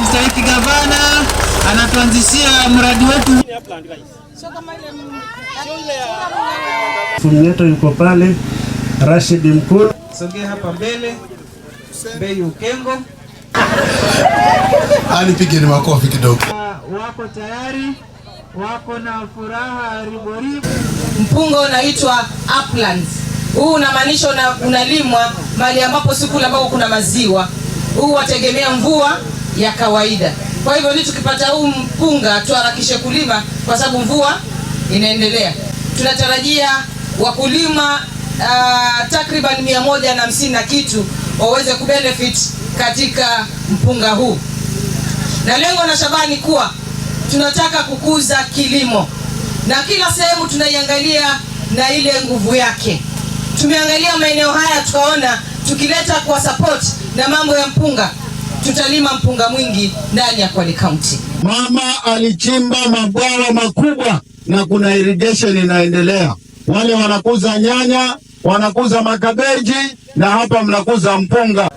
mstahiki gavana anatuanzishia mradi wetu. Fundi wetu yuko pale, Rashid Mkulu. Sogea hapa mbele, Beyu Kengo. Alipigeni makofi kidogo. Wako tayari, wako na furaha riboribo. Mpunga unaitwa uplands. Huu unamaanisha unalimwa mahali ambapo siku ambao kuna maziwa. Huu wategemea mvua ya kawaida. Kwa hivyo ni tukipata huu mpunga tuharakishe kulima kwa sababu mvua inaendelea. Tunatarajia wakulima takriban 150 na kitu waweze kubenefit katika mpunga huu. Na lengo na Shabani kuwa tunataka kukuza kilimo. Na kila sehemu tunaiangalia na ile nguvu yake. Tumeangalia maeneo haya tukaona tukileta kwa support na mambo ya mpunga tutalima mpunga mwingi ndani ya Kwale County. Mama alichimba mabwawa makubwa na kuna irrigation inaendelea. Wale wanakuza nyanya, wanakuza makabeji na hapa mnakuza mpunga.